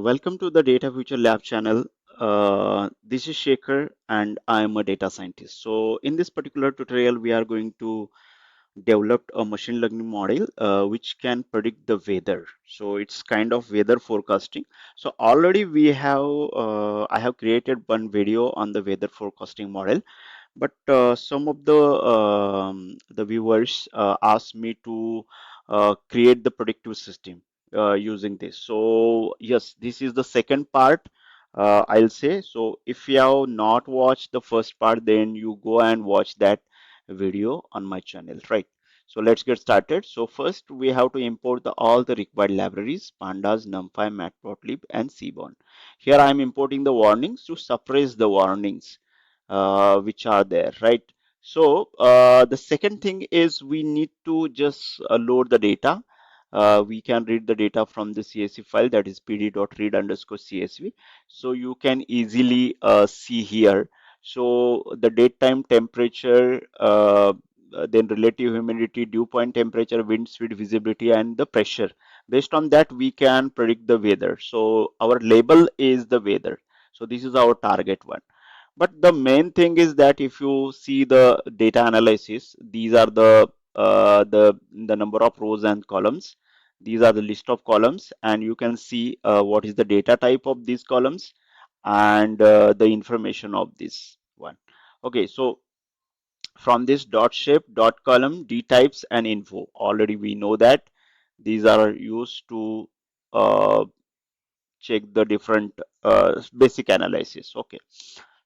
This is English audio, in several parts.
Welcome to the Data Future Lab channel. This is Shekhar and I am a data scientist. So in this particular tutorial, we are going to develop a machine learning model which can predict the weather. So it's kind of weather forecasting. So already I have created one video on the weather forecasting model, but some of the viewers asked me to create the predictive system using this. So yes, this is the second part. I'll say so. If you have not watched the first part, then you go and watch that video on my channel, right? So let's get started. So first we have to import all the required libraries: pandas, numpy, matplotlib, and seaborn. Here I am importing the warnings to suppress the warnings which are there, right? So the second thing is we need to just load the data. We can read the data from the CSV file, that is pd.read_csv. So you can easily see here. So the daytime temperature, then relative humidity, dew point temperature, wind speed, visibility, and the pressure. Based on that, we can predict the weather. So our label is the weather. So this is our target one. But the main thing is that if you see the data analysis, these are the number of rows and columns. These are the list of columns, and you can see what is the data type of these columns and the information of this one. Okay, so from this dot shape, dot column, d types, and info. Already we know that these are used to uh, check the different basic analysis. Okay.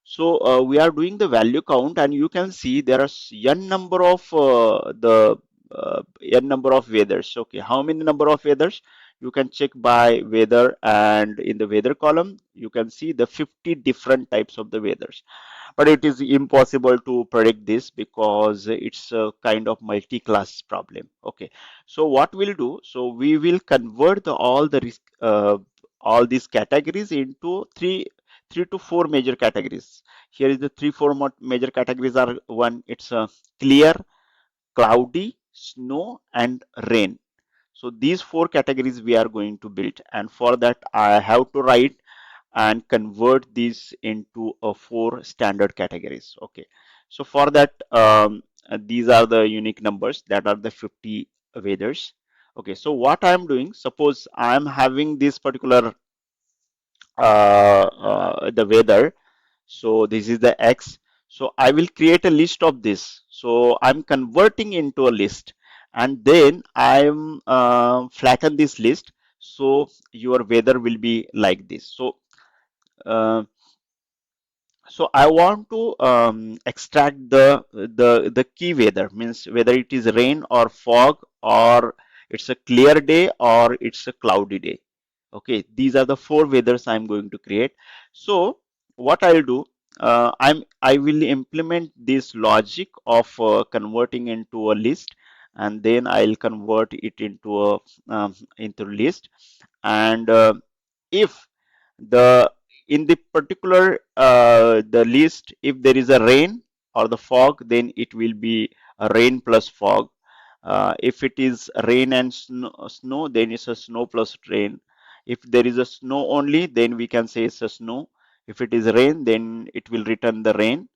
So we are doing the value count, and you can see there are n number of n number of weathers. Okay, how many number of weathers? You can check by weather, and in the weather column, you can see the 50 different types of the weathers. But it is impossible to predict this because it's a kind of multi-class problem. Okay, so what we'll do? So we will convert all these categories into three to four major categories. Here is the major categories are: one, it's clear, cloudy, snow, and rain. So these four categories we are going to build, and for that I have to write and convert these into four standard categories. Okay, so for that, these are the unique numbers, that are the 50 weathers. Okay, so what I am doing, suppose I am having this particular the weather. So this is the X. So I will create a list of this. So I'm converting into a list, and then I'm flatten this list. So your weather will be like this. Uh, so I want to extract the key weather, means whether it is rain or fog, or it's a clear day or it's a cloudy day. Okay, these are the four weathers I'm going to create. So what I'll do, I will implement this logic of converting into a list, and then I'll convert it into list. And if the in the particular the list, if there is a rain or the fog, then it will be a rain plus fog. If it is rain and snow, then it's a snow plus rain. If there is a snow only, then we can say it's a snow. If it is rain, then it will return the rain.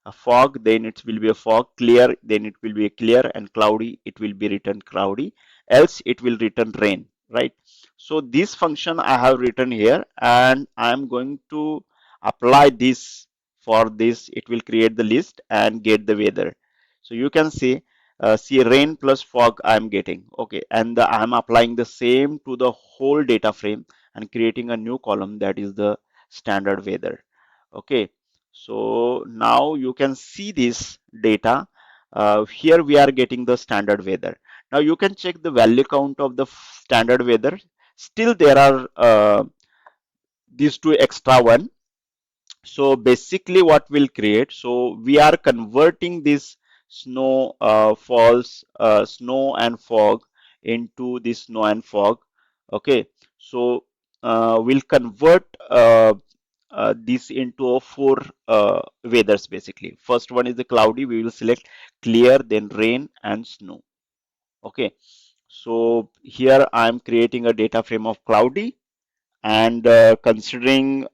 A fog, then it will be a fog. Clear, then it will be a clear. And cloudy, it will be written cloudy. Else it will return rain, right? So this function I have written here, and I am going to apply this. For this, it will create the list and get the weather. So you can see rain plus fog I am getting. Okay, and I am applying the same to the whole data frame and creating a new column, that is the standard weather. Okay, so now you can see this data. Here we are getting the standard weather. Now you can check the value count of the standard weather. Still there are these two extra one. So basically what we'll create, so we are converting this snow and fog into this snow and fog. Okay, so we'll convert this into a four weathers basically. First one is the cloudy, we will select clear, then rain and snow. Okay, so here I'm creating a data frame of cloudy, and considering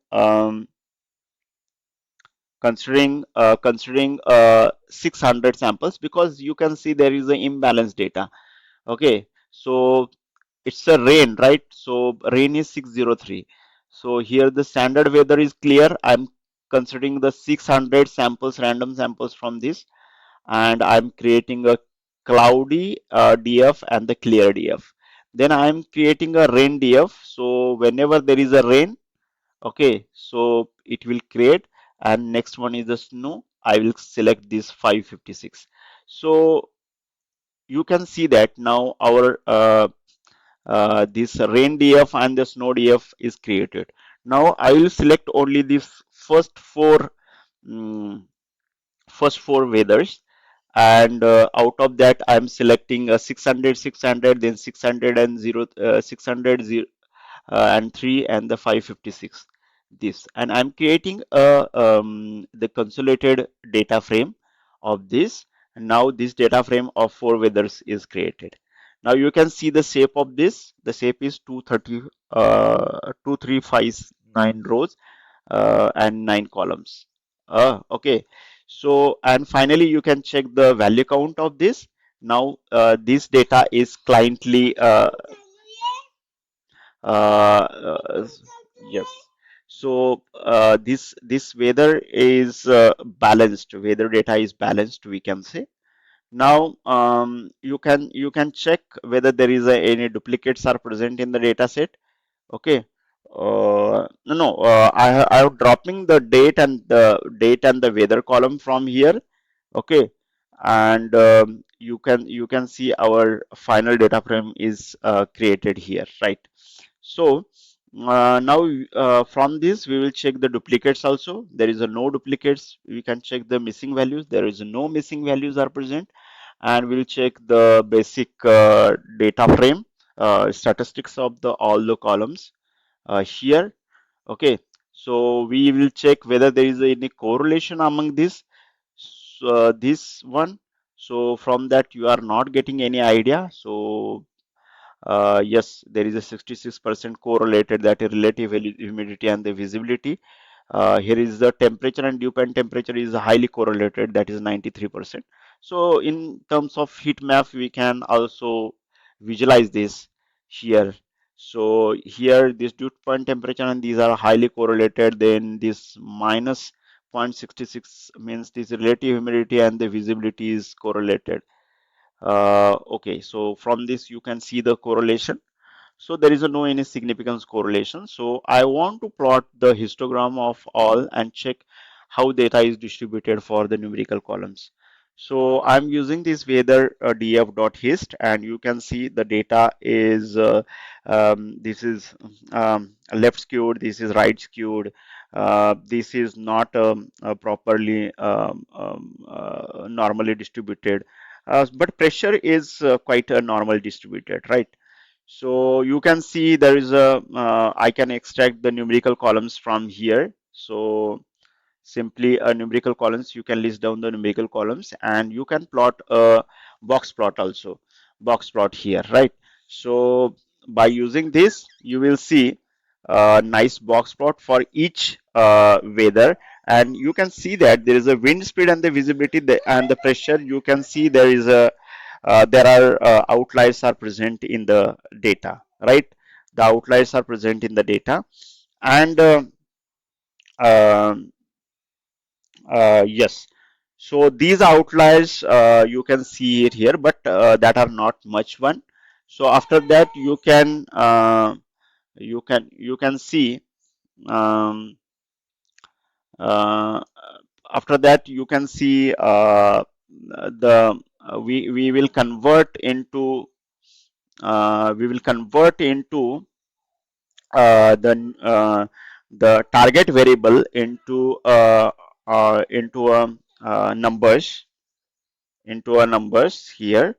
600 samples, because you can see there is an imbalanced data. Okay, so it's a rain, right? So rain is 603. So here the standard weather is clear. I'm considering the 600 samples, random samples from this, and I'm creating a cloudy DF and the clear DF. Then I'm creating a rain DF. So whenever there is a rain, okay, so it will create, and next one is the snow. I will select this 556. So you can see that now our this rain DF and the snow DF is created. Now I will select only the mm, first four weathers, and out of that I'm selecting 600, 600, then 600 and 0, 600, and 3 and the 556, this, and I'm creating the consolidated data frame of this, and now this data frame of four weathers is created. Now you can see the shape of this. The shape is 230 2359 rows and 9 columns. Okay, so and finally you can check the value count of this. Now this data is cliently uh, yes. So this weather is balanced. Weather data is balanced, we can say. Now you can check whether there is any duplicates are present in the data set. Okay. No, I am dropping the date and the weather column from here. Okay, and you can see our final data frame is created here, right? So now from this we will check the duplicates also. There is a no duplicates. We can check the missing values. There is no missing values are present, and we'll check the basic data frame statistics of the all the columns here. Okay, so we will check whether there is any correlation among this one. So from that you are not getting any idea. So yes, there is a 66% correlated, that is relative humidity and the visibility. Here is the temperature, and dew point temperature is highly correlated, that is 93%. So in terms of heat map, we can also visualize this here. So here this dew point temperature and these are highly correlated. Then this minus 0.66 means this relative humidity and the visibility is correlated. Okay, so from this you can see the correlation. So there is a no any significance correlation. So I want to plot the histogram of all and check how data is distributed for the numerical columns. So I'm using this weather df.hist, and you can see the data is this is left skewed, this is right skewed, this is not properly normally distributed, but pressure is quite a normal distributed, right? So you can see there is a, I can extract the numerical columns from here. So simply a numerical columns, you can list down the numerical columns, and you can plot a box plot also, box plot here, right? So by using this, you will see a nice box plot for each weather, and you can see that there is a wind speed and the visibility and the pressure. You can see there is a there are outliers are present in the data, right? The outliers are present in the data, and um yes. So these outliers, you can see it here, but that are not much one. So after that, you can see um, uh, after that you can see the we will convert into the target variable into numbers, here.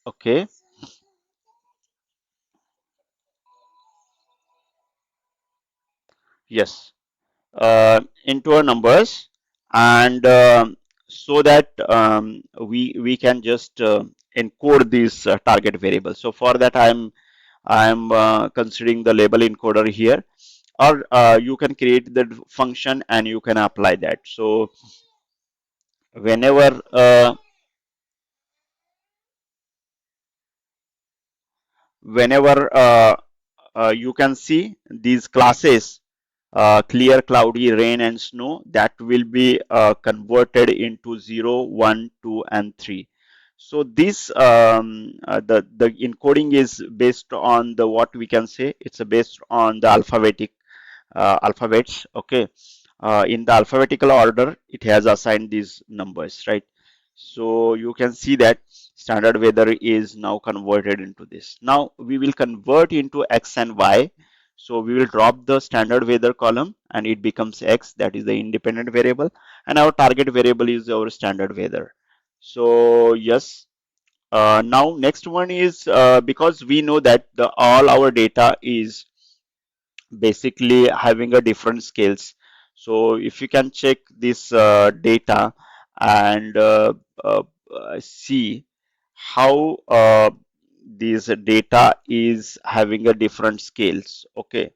Okay, yes, into a numbers, and so that we can just encode these target variables. So for that I'm considering the label encoder here, or you can create the function and you can apply that. So whenever whenever you can see these classes, clear, cloudy, rain, and snow, that will be converted into 0, 1, 2, and 3. So this the encoding is based on the what we can say, it's based on the alphabets. Okay, in the alphabetical order, it has assigned these numbers, right? So you can see that standard weather is now converted into this. Now we will convert into X and Y. So we will drop the standard weather column and it becomes X, that is the independent variable, and our target variable is our standard weather. So yes, now next one is because we know that the all our data is basically having a different scales. So if you can check this data and see how this data is having a different scales. Okay,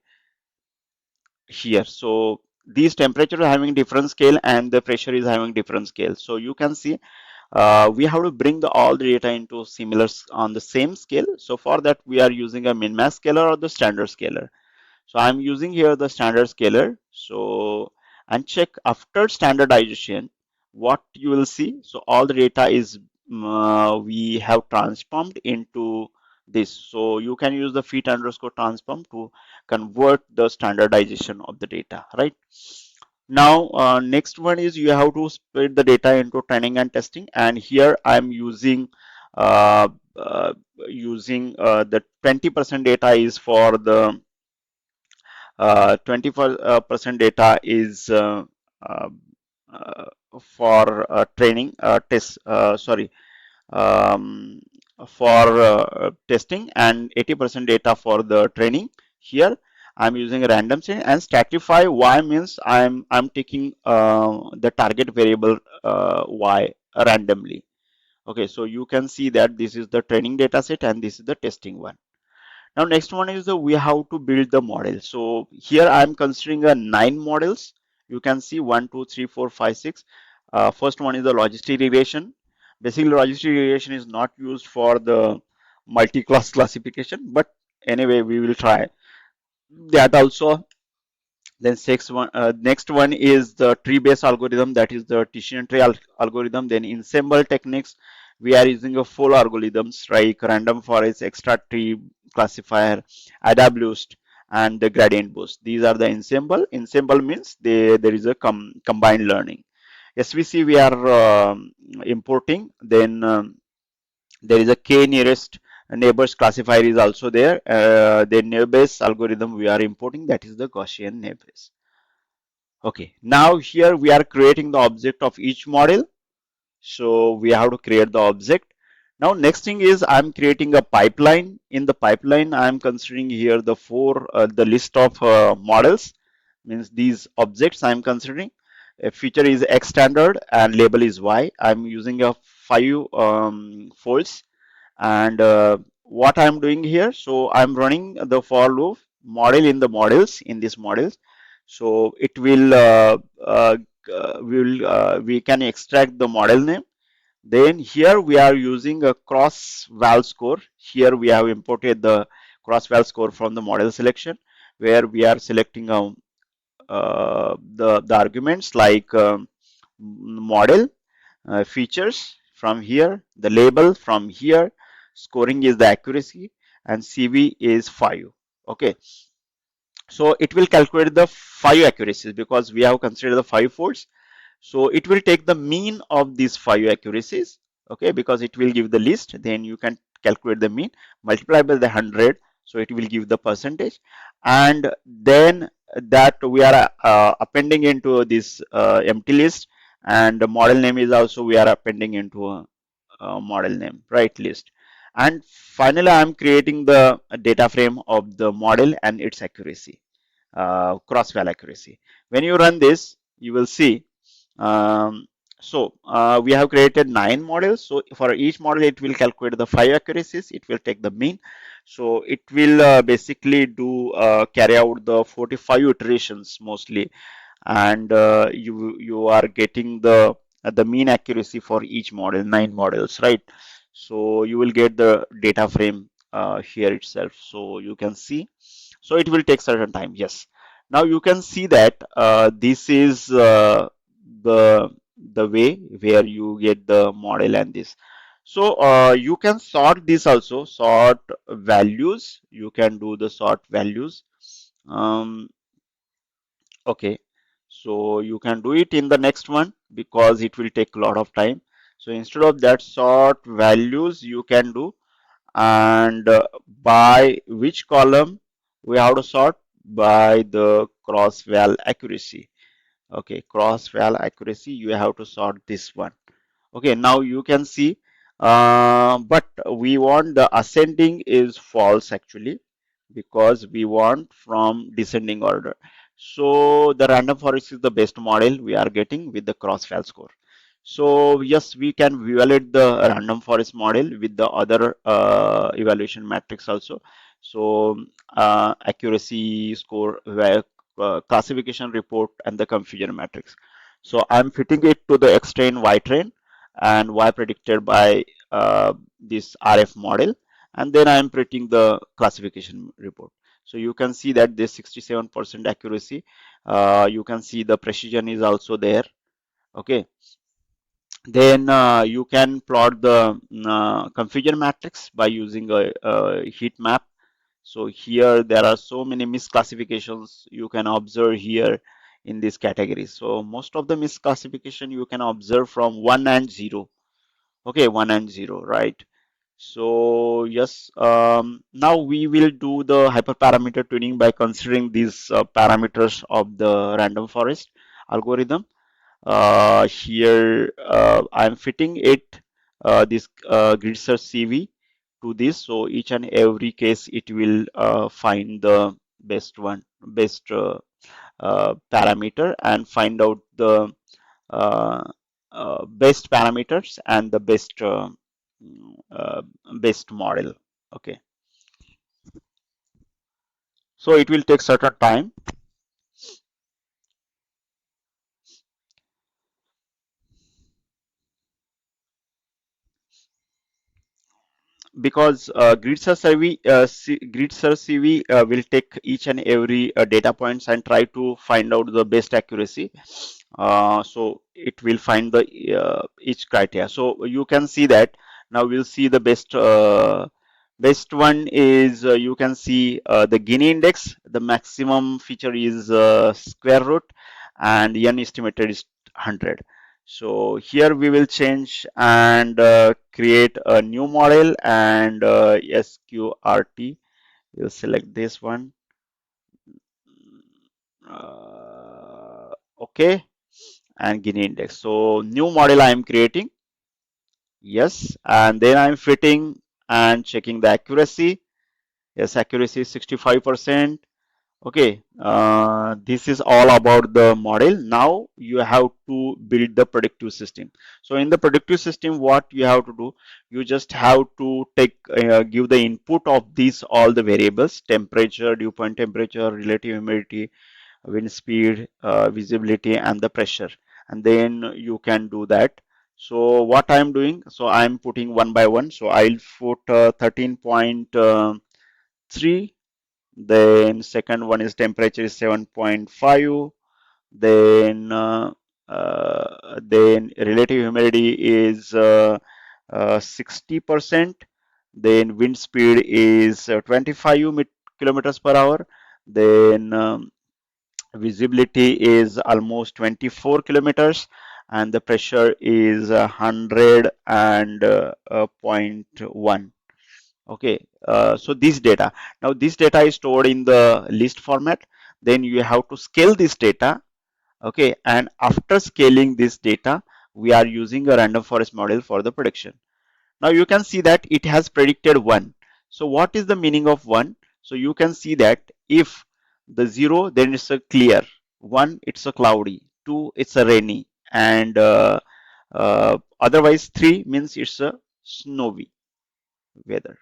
here. So these temperatures are having different scale and the pressure is having different scale. So you can see we have to bring all the data into similar on the same scale. So for that we are using a min-max scaler or the standard scaler. So I'm using here the standard scaler. So and check after standardization what you will see. So all the data is we have transformed into this. So you can use the fit underscore transform to convert the standardization of the data, right? Now next one is you have to split the data into training and testing, and here I'm using uh, uh, the 20% data is for the 24% data is uh, uh, for training test sorry um, for testing, and 80% data for the training. Here I'm using a random string, and stratify y means I'm taking the target variable y randomly. Okay, so you can see that this is the training data set and this is the testing one. Now next one is the we have to build the model. So here I am considering a 9 models. You can see 1, 2, 3, 4, 5, 6. First one is the logistic regression. Basically, logistic regression is not used for the multi-class classification, but anyway, we will try that also. Then next one is the tree-based algorithm, that is the decision tree algorithm. Then ensemble techniques, we are using a full algorithms like random forest, extract tree classifier, ADA boost, and the gradient boost. These are the ensemble. Ensemble means there is a combined learning. SVC we are importing. Then there is a k nearest neighbors classifier is also there. The neighbors algorithm we are importing, that is the Gaussian neighbors. Okay, now here we are creating the object of each model. So we have to create the object. Now next thing is I'm creating a pipeline. In the pipeline, I'm considering here the list of models, means these objects I'm considering. A feature is X standard and label is Y. I'm using a 5 folds, and what I'm doing here, so I'm running the for loop model in the models in these models. So it will we can extract the model name. Then here we are using a cross val score. Here we have imported the cross val score from the model selection, where we are selecting the arguments like model, features from here, the label from here, scoring is the accuracy, and CV is 5. Okay, so it will calculate the 5 accuracies because we have considered the 5 folds. So it will take the mean of these 5 accuracies. Okay, because it will give the list, then you can calculate the mean, multiply by the 100, so it will give the percentage, and then that we are appending into this empty list, and the model name is also we are appending into a model name, right, list. And finally I'm creating the data frame of the model and its accuracy, cross val accuracy. When you run this, you will see Um, we have created 9 models. So for each model, it will calculate the 5 accuracies. It will take the mean. So it will basically do carry out the 45 iterations mostly, and you are getting the mean accuracy for each model, 9 models, right? So you will get the data frame here itself, so you can see. So it will take certain time, yes. Now you can see that this is the the way where you get the model and this. So you can sort this also, sort values. You can do the sort values. um, Okay, so you can do it in the next one because it will take a lot of time. So instead of that, sort values you can do, and by which column we have to sort? By the cross val accuracy. Okay, cross val accuracy, you have to sort this one. Okay, now you can see, but we want the ascending is false actually, because we want from descending order. So the random forest is the best model we are getting with the cross val score. So yes, we can evaluate the random forest model with the other evaluation matrix also. So accuracy score, classification report, and the confusion matrix. So I'm fitting it to the X train, Y train, and Y predicted by this RF model, and then I'm printing the classification report. So you can see that this 67% accuracy. You can see the precision is also there. Okay, then you can plot the confusion matrix by using a heat map. So here there are so many misclassifications you can observe here in this category. So most of the misclassification you can observe from 1 and 0. Okay, 1 and 0, right? So yes, now we will do the hyperparameter tuning by considering these parameters of the random forest algorithm. Here I'm fitting it this grid search CV to this, so each and every case it will find the best parameter, and find out the uh, best parameters and the mm, uh, best model. Okay, so it will take certain time because grid search CV will take each and every data points and try to find out the best accuracy. So it will find the each criteria. So you can see that now we'll see the best one is you can see the Gini index. The maximum feature is square root, and n estimated is 100. So here we will change and create a new model, and SQRT. We'll select this one. Okay, and Gini index. So new model I am creating. Yes, and then I'm fitting and checking the accuracy. Yes, accuracy is 65%. Okay, this is all about the model. Now you have to build the predictive system. So in the predictive system, what you have to do, you just have to give the input of these all the variables: temperature, dew point temperature, relative humidity, wind speed, visibility, and the pressure. And then you can do that. So what I'm doing, so I'm putting one by one. So I'll put 13.3. Then second one is temperature is 7.5. Then relative humidity is 60%. Then wind speed is 25 kilometers per hour. Then visibility is almost 24 kilometers, and the pressure is 100 and point 1. Okay, so this data is stored in the list format. Then you have to scale this data. Okay, and after scaling this data, we are using a random forest model for the prediction. Now you can see that it has predicted 1. So what is the meaning of 1? So you can see that if the 0, then it's a clear. 1, it's a cloudy. 2, it's a rainy. and otherwise 3 means it's a snowy weather.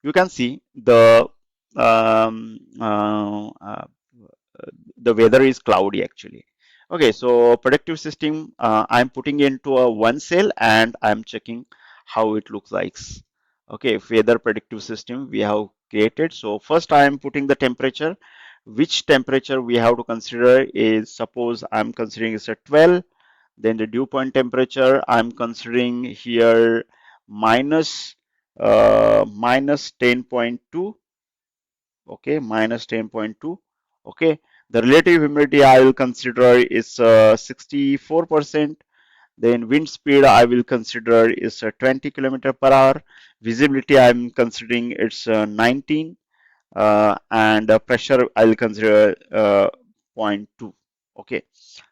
You can see um, uh, uh, the weather is cloudy actually. Okay, so predictive system, I'm putting into a one cell and I'm checking how it looks like. Okay, weather predictive system we have created. So first I am putting the temperature. Which temperature we have to consider is, suppose I'm considering it's a 12, then the dew point temperature I'm considering here minus minus 10.2. Okay, minus 10.2. Okay, the relative humidity I will consider is 64%. Then wind speed I will consider is 20 kilometer per hour. Visibility I'm considering it's 19, and pressure I'll consider zero point 0.2. Okay,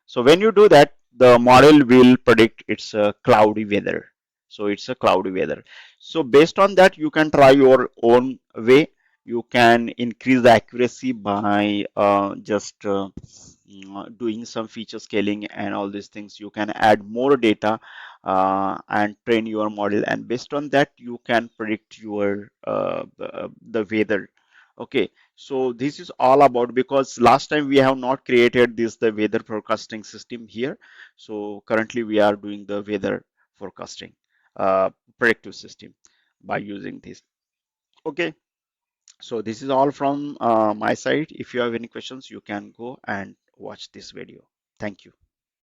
so when you do that, the model will predict it's a cloudy weather. So it's a cloudy weather. So based on that, you can try your own way. You can increase the accuracy by just doing some feature scaling and all these things. You can add more data and train your model, and based on that, you can predict your the weather. Okay, so this is all about, because last time we have not created this the weather forecasting system here. So currently we are doing the weather forecasting predictive system by using this. Okay, so this is all from my side. If you have any questions, you can go and watch this video. Thank you.